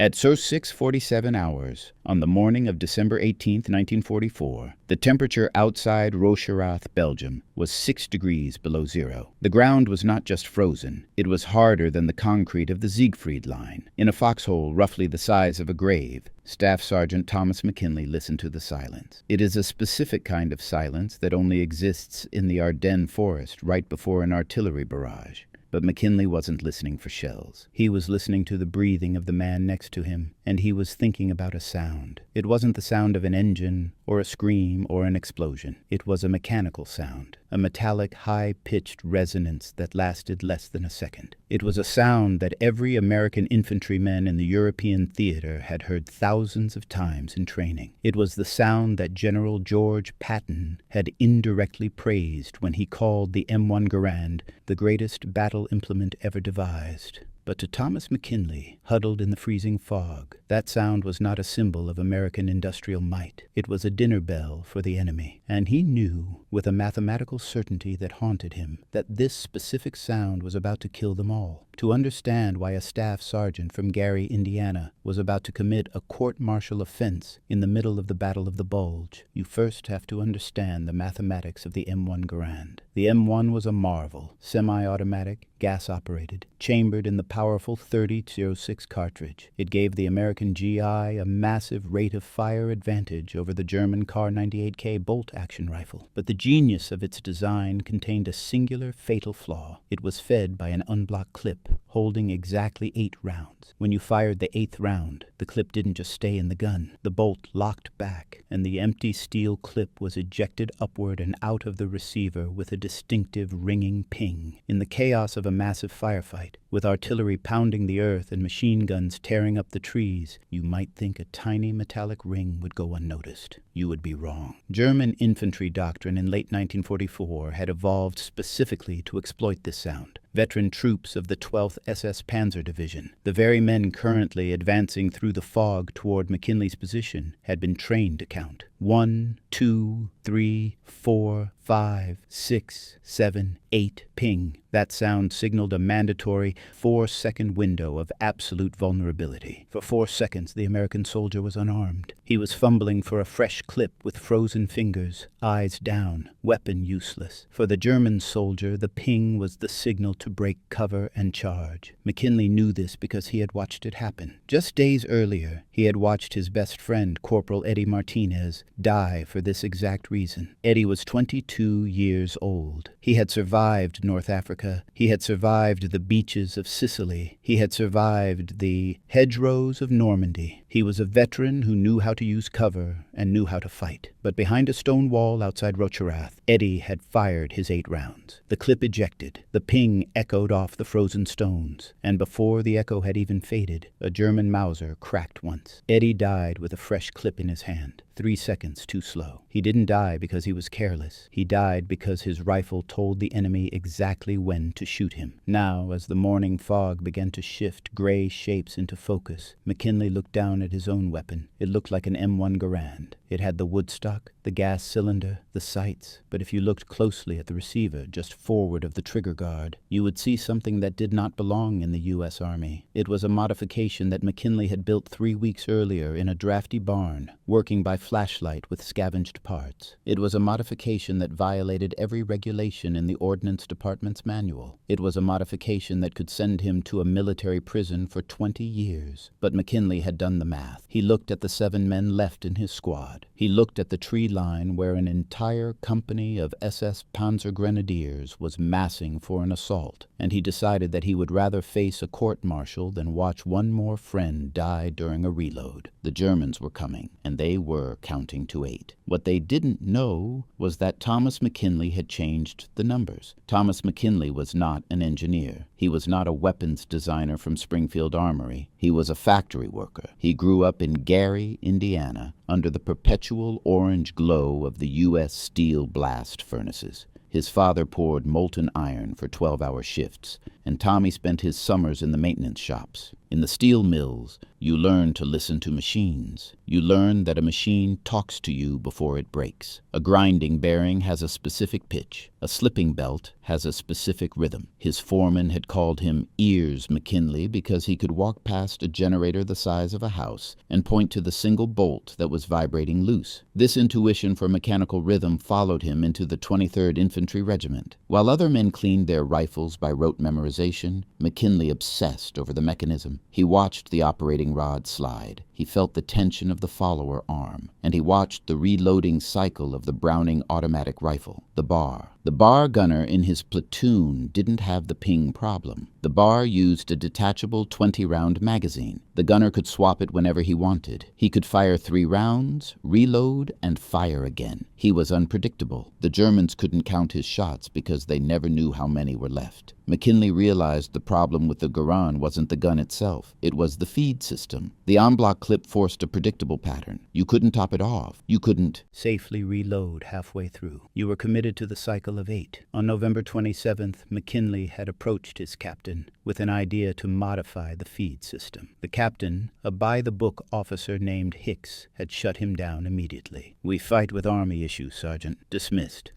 At 6:47 hours, on the morning of December 18, 1944, the temperature outside Rocherath, Belgium, was 6 degrees below zero. The ground was not just frozen, it was harder than the concrete of the Siegfried Line. In a foxhole roughly the size of a grave, Staff Sergeant Thomas McKinley listened to the silence. It is a specific kind of silence that only exists in the Ardennes forest right before an artillery barrage. But McKinley wasn't listening for shells. He was listening to the breathing of the man next to him, and he was thinking about a sound. It wasn't the sound of an engine, or a scream, or an explosion. It was a mechanical sound, a metallic, high-pitched resonance that lasted less than a second. It was a sound that every American infantryman in the European theater had heard thousands of times in training. It was the sound that General George Patton had indirectly praised when he called the M1 Garand the greatest battle implement ever devised. But to Thomas McKinley, huddled in the freezing fog, that sound was not a symbol of American industrial might. It was a dinner bell for the enemy, and he knew, with a mathematical certainty that haunted him, that this specific sound was about to kill them all. To understand why a staff sergeant from Gary, Indiana, was about to commit a court-martial offense in the middle of the Battle of the Bulge, you first have to understand the mathematics of the M1 Garand. The M1 was a marvel, semi-automatic, gas-operated, chambered in the powerful .30-06 cartridge. It gave the American G.I. a massive rate of fire advantage over the German Kar 98K bolt-action rifle. But the genius of its design contained a singular fatal flaw. It was fed by an unblocked clip, holding exactly 8 rounds. When you fired the 8th round, the clip didn't just stay in the gun. The bolt locked back, and the empty steel clip was ejected upward and out of the receiver with a distinctive ringing ping. In the chaos of a massive firefight, with artillery pounding the earth and machine guns tearing up the trees, you might think a tiny metallic ring would go unnoticed. You would be wrong. German infantry doctrine in late 1944 had evolved specifically to exploit this sound. Veteran troops of the 12th SS Panzer Division, the very men currently advancing through the fog toward McKinley's position, had been trained to count. 1, 2, 3, 4, 5, 6, 7, 8, ping. That sound signaled a mandatory 4-second window of absolute vulnerability. For 4 seconds, the American soldier was unarmed. He was fumbling for a fresh clip with frozen fingers, eyes down, weapon useless. For the German soldier, the ping was the signal to break cover and charge. McKinley knew this because he had watched it happen. Just days earlier, he had watched his best friend, Corporal Eddie Martinez, die for this exact reason. Eddie was 22 years old. He had survived North Africa. He had survived the beaches of Sicily. He had survived the hedgerows of Normandy. He was a veteran who knew how to use cover and knew how to fight. But behind a stone wall outside Rocherath, Eddie had fired his 8 rounds. The clip ejected. The ping echoed off the frozen stones. And before the echo had even faded, a German Mauser cracked once. Eddie died with a fresh clip in his hand. 3 seconds too slow. He didn't die because he was careless. He died because his rifle told the enemy exactly when to shoot him. Now, as the morning fog began to shift gray shapes into focus, McKinley looked down at his own weapon. It looked like an M1 Garand. It had the woodstock, the gas cylinder, the sights, but if you looked closely at the receiver just forward of the trigger guard, you would see something that did not belong in the U.S. Army. It was a modification that McKinley had built 3 weeks earlier in a drafty barn, working by flashlight with scavenged parts. It was a modification that violated every regulation in the Ordnance Department's manual. It was a modification that could send him to a military prison for 20 years. But McKinley had done the math. He looked at the 7 men left in his squad. He looked at the tree line where an entire company of SS Panzer Grenadiers was massing for an assault, and he decided that he would rather face a court-martial than watch one more friend die during a reload. The Germans were coming, and they were counting to 8. What they didn't know was that Thomas McKinley had changed the numbers. Thomas McKinley was not an engineer. He was not a weapons designer from Springfield Armory. He was a factory worker. He grew up in Gary, Indiana, under the perpetual orange glow of the U.S. steel blast furnaces. His father poured molten iron for 12-hour shifts, and Tommy spent his summers in the maintenance shops. In the steel mills, you learn to listen to machines. You learn that a machine talks to you before it breaks. A grinding bearing has a specific pitch. A slipping belt has a specific rhythm. His foreman had called him Ears McKinley because he could walk past a generator the size of a house and point to the single bolt that was vibrating loose. This intuition for mechanical rhythm followed him into the 23rd Infantry Regiment. While other men cleaned their rifles by rote memorization, McKinley obsessed over the mechanism. He watched the operating rod slide. He felt the tension of the follower arm, and he watched the reloading cycle of the Browning automatic rifle, the bar. The bar gunner in his platoon didn't have the ping problem. The bar used a detachable 20-round magazine. The gunner could swap it whenever he wanted. He could fire 3 rounds, reload, and fire again. He was unpredictable. The Germans couldn't count his shots because they never knew how many were left. McKinley realized the problem with the Garand wasn't the gun itself. It was the feed system. The en-bloc clip forced a predictable pattern. You couldn't top it off. You couldn't safely reload halfway through. You were committed to the cycle of 8. On November 27th, McKinley had approached his captain with an idea to modify the feed system. The captain, a by-the-book officer named Hicks, had shut him down immediately. "We fight with Army issues, Sergeant." Dismissed.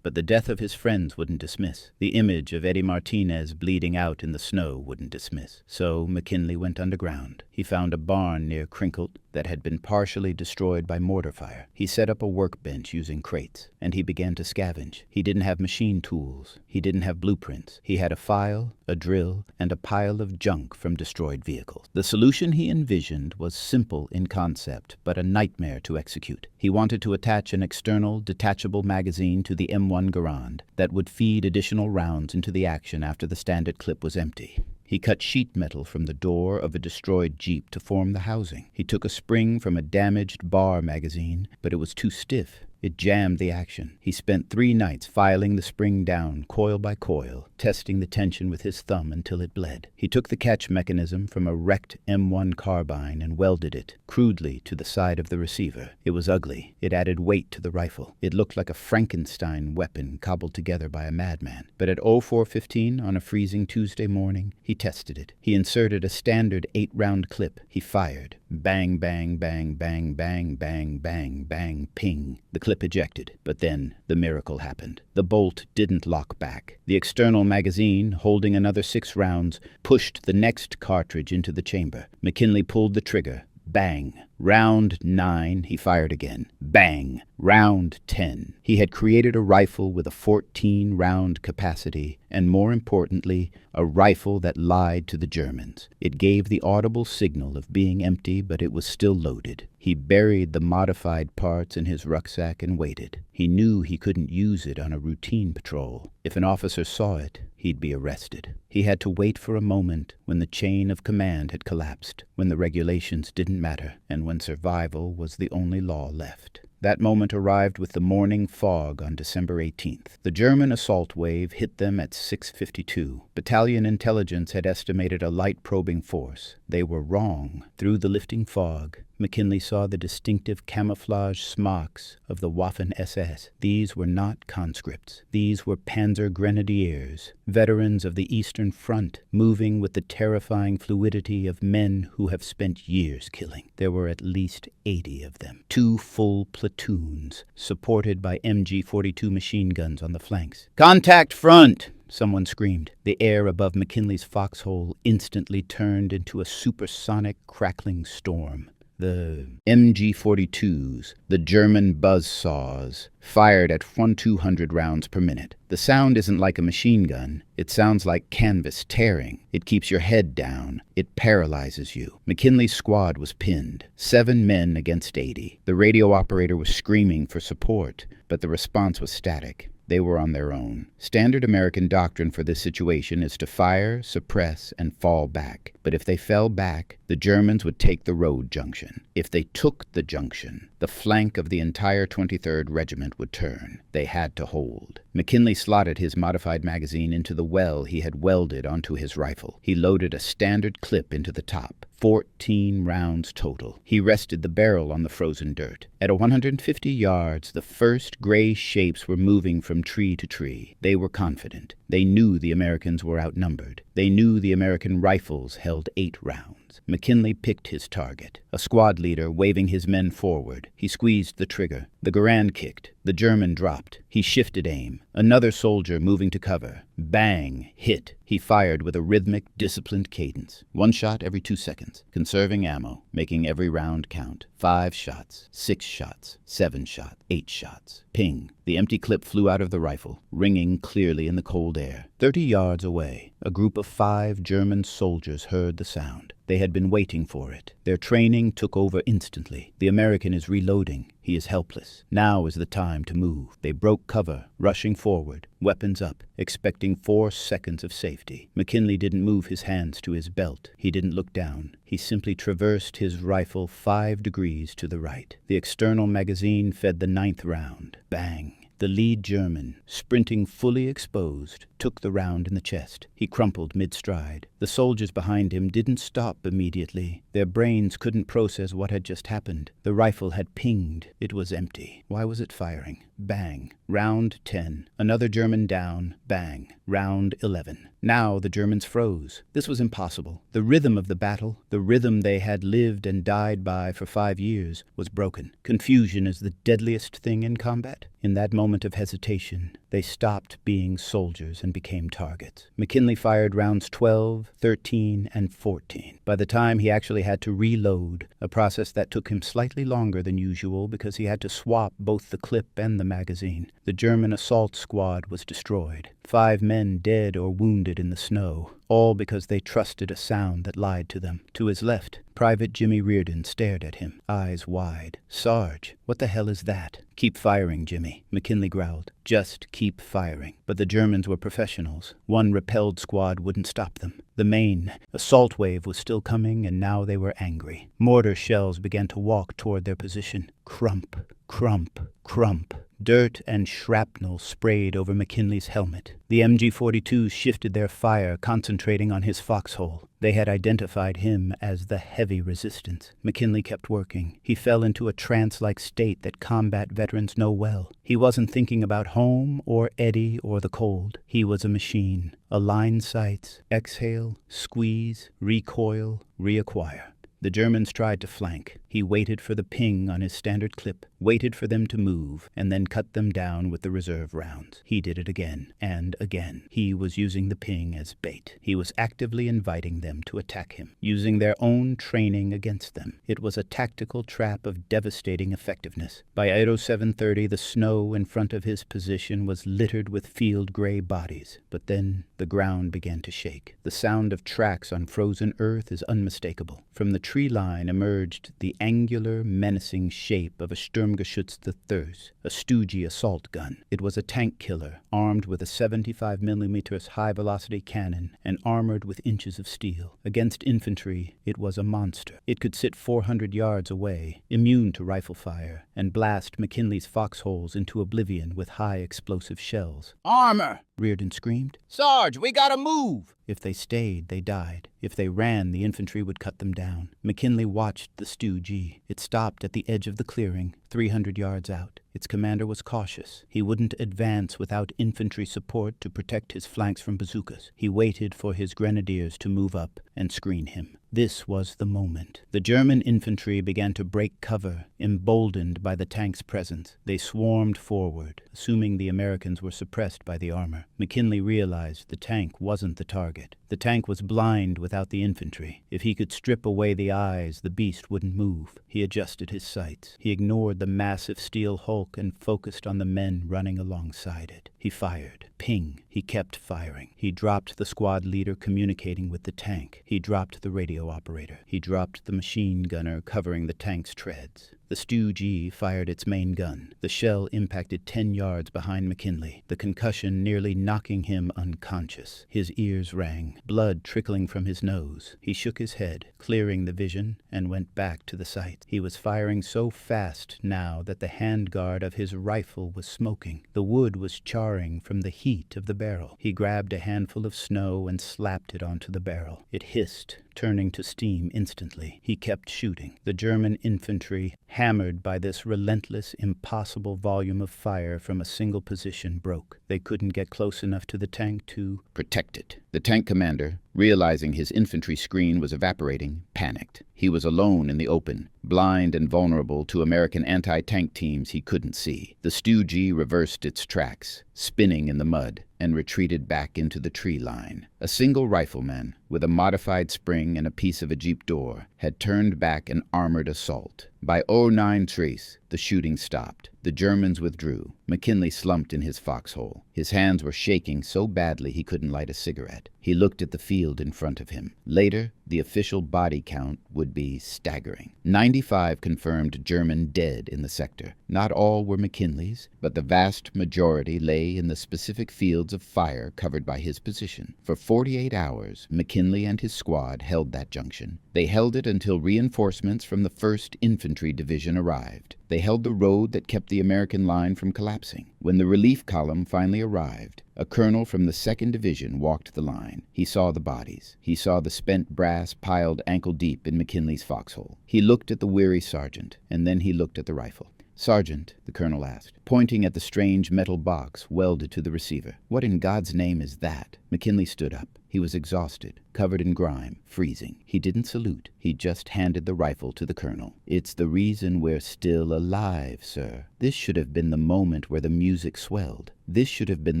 But the death of his friends wouldn't dismiss. The image of Eddie Martinez bleeding out in the snow wouldn't dismiss. So McKinley went underground. He found a barn near Crinkle that had been partially destroyed by mortar fire. He set up a workbench using crates, and he began to scavenge. He didn't have machine tools. He didn't have blueprints. He had a file, a drill, and a pile of junk from destroyed vehicles. The solution he envisioned was simple in concept, but a nightmare to execute. He wanted to attach an external, detachable magazine to the M1 Garand that would feed additional rounds into the action after the standard clip was empty. He cut sheet metal from the door of a destroyed Jeep to form the housing. He took a spring from a damaged bar magazine, but it was too stiff. It jammed the action. He spent 3 nights filing the spring down, coil by coil, testing the tension with his thumb until it bled. He took the catch mechanism from a wrecked M1 carbine and welded it, crudely, to the side of the receiver. It was ugly. It added weight to the rifle. It looked like a Frankenstein weapon cobbled together by a madman. But at 04:15 on a freezing Tuesday morning, he tested it. He inserted a standard 8-round clip. He fired. Bang, bang, bang, bang, bang, bang, bang, bang, ping. The clip ejected, but then the miracle happened. The bolt didn't lock back. The external magazine, holding another 6 rounds, pushed the next cartridge into the chamber. McKinley pulled the trigger. Bang. Round 9, he fired again. Bang. Round 10. He had created a rifle with a 14-round capacity, and more importantly, a rifle that lied to the Germans. It gave the audible signal of being empty, but it was still loaded. He buried the modified parts in his rucksack and waited. He knew he couldn't use it on a routine patrol. If an officer saw it, he'd be arrested. He had to wait for a moment when the chain of command had collapsed, when the regulations didn't matter, and when survival was the only law left. That moment arrived with the morning fog on December 18th. The German assault wave hit them at 6:52. Battalion intelligence had estimated a light probing force. They were wrong. Through the lifting fog, McKinley saw the distinctive camouflage smocks of the Waffen-SS. These were not conscripts. These were Panzer Grenadiers, veterans of the Eastern Front, moving with the terrifying fluidity of men who have spent years killing. There were at least 80 of them. 2 full platoons, supported by MG-42 machine guns on the flanks. "Contact front!" someone screamed. The air above McKinley's foxhole instantly turned into a supersonic crackling storm. The MG-42s, the German buzzsaws, fired at 1,200 rounds per minute. The sound isn't like a machine gun. It sounds like canvas tearing. It keeps your head down. It paralyzes you. McKinley's squad was pinned. 7 men against 80. The radio operator was screaming for support, but the response was static. They were on their own. Standard American doctrine for this situation is to fire, suppress, and fall back. But if they fell back, the Germans would take the road junction. If they took the junction, the flank of the entire 23rd Regiment would turn. They had to hold. McKinley slotted his modified magazine into the well he had welded onto his rifle. He loaded a standard clip into the top, 14 rounds total. He rested the barrel on the frozen dirt. At 150 yards, the first gray shapes were moving from tree to tree. They were confident. They knew the Americans were outnumbered. They knew the American rifles held 8 rounds. McKinley picked his target, a squad leader waving his men forward. He squeezed the trigger. The Garand kicked. The German dropped. He shifted aim. Another soldier moving to cover. Bang! Hit. He fired with a rhythmic, disciplined cadence. 1 shot every 2 seconds, conserving ammo, making every round count. 5 shots, 6 shots, 7 shots, 8 shots. Ping. The empty clip flew out of the rifle, ringing clearly in the cold air. 30 yards away, a group of 5 German soldiers heard the sound. They had been waiting for it. Their training took over instantly. The American is reloading. He is helpless. Now is the time to move. They broke cover, rushing forward, weapons up, expecting 4 seconds of safety. McKinley didn't move his hands to his belt. He didn't look down. He simply traversed his rifle 5 degrees to the right. The external magazine fed the 9th round. Bang! The lead German, sprinting fully exposed, took the round in the chest. He crumpled mid-stride. The soldiers behind him didn't stop immediately. Their brains couldn't process what had just happened. The rifle had pinged. It was empty. Why was it firing? Bang. Round 10. Another German down. Bang. Round 11. Now the Germans froze. This was impossible. The rhythm of the battle, the rhythm they had lived and died by for 5 years, was broken. Confusion is the deadliest thing in combat. In that moment of hesitation, they stopped being soldiers and became targets. McKinley fired rounds 12, 13, and 14. By the time he actually had to reload, a process that took him slightly longer than usual because he had to swap both the clip and the magazine, the German assault squad was destroyed. 5 men dead or wounded in the snow, all because they trusted a sound that lied to them. To his left, Private Jimmy Reardon stared at him, eyes wide. "Sarge, what the hell is that?" "Keep firing, Jimmy," McKinley growled. "Just keep firing." But the Germans were professionals. One repelled squad wouldn't stop them. The main assault wave was still coming, and now they were angry. Mortar shells began to walk toward their position. Crump, crump, crump. Dirt and shrapnel sprayed over McKinley's helmet. The MG-42s shifted their fire, concentrating on his foxhole. They had identified him as the heavy resistance. McKinley kept working. He fell into a trance-like state that combat veterans know well. He wasn't thinking about home or Eddie or the cold. He was a machine. Align sights, exhale, squeeze, recoil, reacquire. The Germans tried to flank. He waited for the ping on his standard clip, waited for them to move, and then cut them down with the reserve rounds. He did it again and again. He was using the ping as bait. He was actively inviting them to attack him, using their own training against them. It was a tactical trap of devastating effectiveness. By 0730, the snow in front of his position was littered with field gray bodies. But then the ground began to shake. The sound of tracks on frozen earth is unmistakable. From the tree line emerged the angular, menacing shape of a Sturmgeschütz III, a Stoogie assault gun. It was a tank killer, armed with a 75mm high-velocity cannon and armored with inches of steel. Against infantry, it was a monster. It could sit 400 yards away, immune to rifle fire, and blast McKinley's foxholes into oblivion with high-explosive shells. "Armor!" Reardon screamed. "Sarge, we gotta move!" If they stayed, they died. If they ran, the infantry would cut them down. McKinley watched the Stoogie. It stopped at the edge of the clearing, 300 yards out. Its commander was cautious. He wouldn't advance without infantry support to protect his flanks from bazookas. He waited for his grenadiers to move up and screen him. This was the moment. The German infantry began to break cover, emboldened by the tank's presence. They swarmed forward, assuming the Americans were suppressed by the armor. McKinley realized the tank wasn't the target. The tank was blind without the infantry. If he could strip away the eyes, the beast wouldn't move. He adjusted his sights. He ignored the massive steel hulk and focused on the men running alongside it. He fired. Ping. He kept firing. He dropped the squad leader communicating with the tank. He dropped the radio operator. He dropped the machine gunner covering the tank's treads. The Stoogie fired its main gun. The shell impacted 10 yards behind McKinley, the concussion nearly knocking him unconscious. His ears rang, blood trickling from his nose. He shook his head, clearing the vision, and went back to the sight. He was firing so fast now that the handguard of his rifle was smoking. The wood was charring from the heat of the barrel. He grabbed a handful of snow and slapped it onto the barrel. It hissed, turning to steam instantly. He kept shooting. The German infantry, hammered by this relentless, impossible volume of fire from a single position, broke. They couldn't get close enough to the tank to protect it. The tank commander, realizing his infantry screen was evaporating, panicked. He was alone in the open, blind and vulnerable to American anti-tank teams he couldn't see. The Stu-G reversed its tracks, spinning in the mud, and retreated back into the tree line. A single rifleman, with a modified spring and a piece of a jeep door, had turned back an armored assault. By 09:30, the shooting stopped. The Germans withdrew. McKinley slumped in his foxhole. His hands were shaking so badly he couldn't light a cigarette. He looked at the field in front of him. Later, the official body count would be staggering. 95 confirmed German dead in the sector. Not all were McKinley's, but the vast majority lay in the specific fields of fire covered by his position. For 48 hours, McKinley and his squad held that junction. They held it until reinforcements from the 1st Infantry Division arrived. They held the road that kept the American line from collapsing. When the relief column finally arrived, a colonel from the 2nd Division walked the line. He saw the bodies. He saw the spent brass piled ankle-deep in McKinley's foxhole. He looked at the weary sergeant, and then he looked at the rifle. "Sergeant," the colonel asked, pointing at the strange metal box welded to the receiver. "What in God's name is that?" McKinley stood up. He was exhausted, covered in grime, freezing. He didn't salute. He just handed the rifle to the colonel. "It's the reason we're still alive, sir. This should have been the moment where the music swelled. This should have been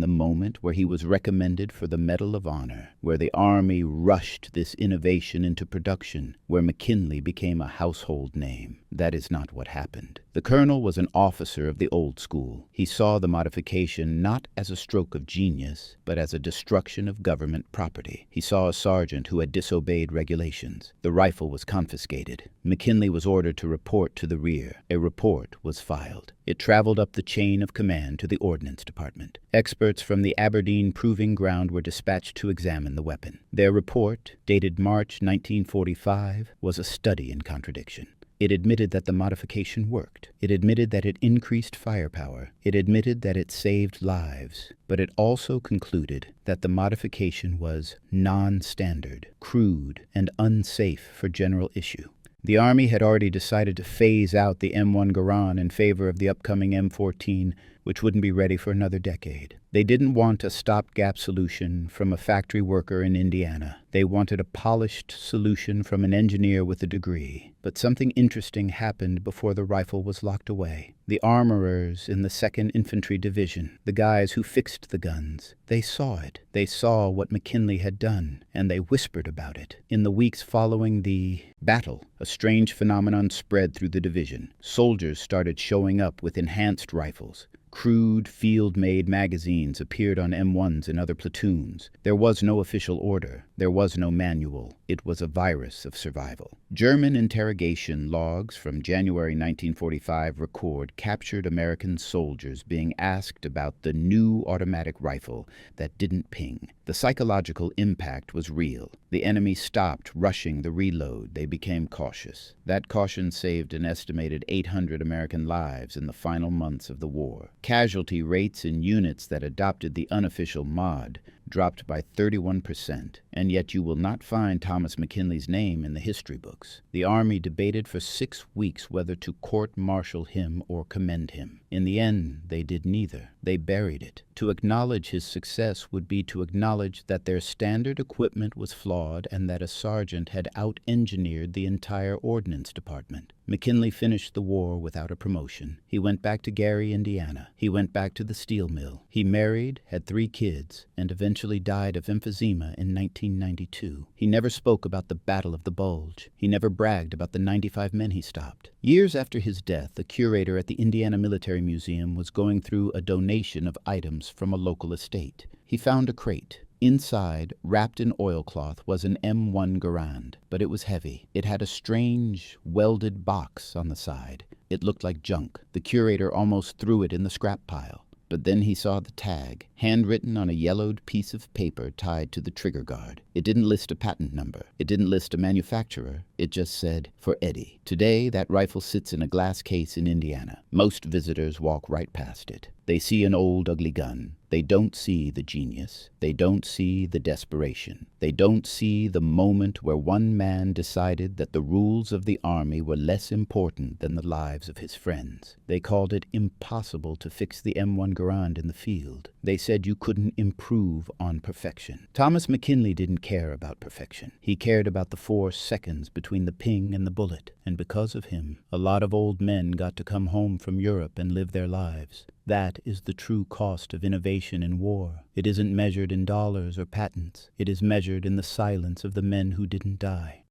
the moment where he was recommended for the Medal of Honor, where the Army rushed this innovation into production, where McKinley became a household name. That is not what happened." The colonel was an officer of the old school. He saw the modification not as a stroke of genius, but as a destruction of government property. He saw a sergeant who had disobeyed regulations. The rifle was confiscated. McKinley was ordered to report to the rear. A report was filed. It traveled up the chain of command to the Ordnance Department. Experts from the Aberdeen Proving Ground were dispatched to examine the weapon. Their report, dated March 1945, was a study in contradiction. It admitted that the modification worked. It admitted that it increased firepower. It admitted that it saved lives. But it also concluded that the modification was non-standard, crude, and unsafe for general issue. The Army had already decided to phase out the M1 Garand in favor of the upcoming M14, which wouldn't be ready for another decade. They didn't want a stopgap solution from a factory worker in Indiana. They wanted a polished solution from an engineer with a degree. But something interesting happened before the rifle was locked away. The armorers in the 2nd Infantry Division, the guys who fixed the guns, they saw it. They saw what McKinley had done, and they whispered about it. In the weeks following the battle, a strange phenomenon spread through the division. Soldiers started showing up with enhanced rifles. Crude, field-made magazines appeared on M1s and other platoons. There was no official order. There was no manual. It was a virus of survival. German interrogation logs from January 1945 record captured American soldiers being asked about the new automatic rifle that didn't ping. The psychological impact was real. The enemy stopped rushing the reload. They became cautious. That caution saved an estimated 800 American lives in the final months of the war. Casualty rates in units that adopted the unofficial mod dropped by 31%, and yet you will not find Thomas McKinley's name in the history books. The Army debated for 6 weeks whether to court-martial him or commend him. In the end, they did neither. They buried it. To acknowledge his success would be to acknowledge that their standard equipment was flawed and that a sergeant had out-engineered the entire Ordnance Department. McKinley finished the war without a promotion. He went back to Gary, Indiana. He went back to the steel mill. He married, had 3 kids, and eventually died of emphysema in 1992. He never spoke about the Battle of the Bulge. He never bragged about the 95 men he stopped. Years after his death, a curator at the Indiana Military Museum was going through a donation of items from a local estate. He found a crate. Inside, wrapped in oilcloth, was an M1 Garand, but it was heavy. It had a strange, welded box on the side. It looked like junk. The curator almost threw it in the scrap pile. But then he saw the tag, handwritten on a yellowed piece of paper tied to the trigger guard. It didn't list a patent number. It didn't list a manufacturer. It just said, "For Eddie." Today, that rifle sits in a glass case in Indiana. Most visitors walk right past it. They They see an old ugly gun. They don't see the genius. They don't see the desperation. They don't see the moment where one man decided that the rules of the army were less important than the lives of his friends. They called it impossible to fix the M1 Garand in the field. They said you couldn't improve on perfection. Thomas McKinley didn't care about perfection. He cared about the 4 seconds between the ping and the bullet. And because of him, a lot of old men got to come home from Europe and live their lives. That is the true cost of innovation in war. It isn't measured in dollars or patents. It is measured in the silence of the men who didn't die.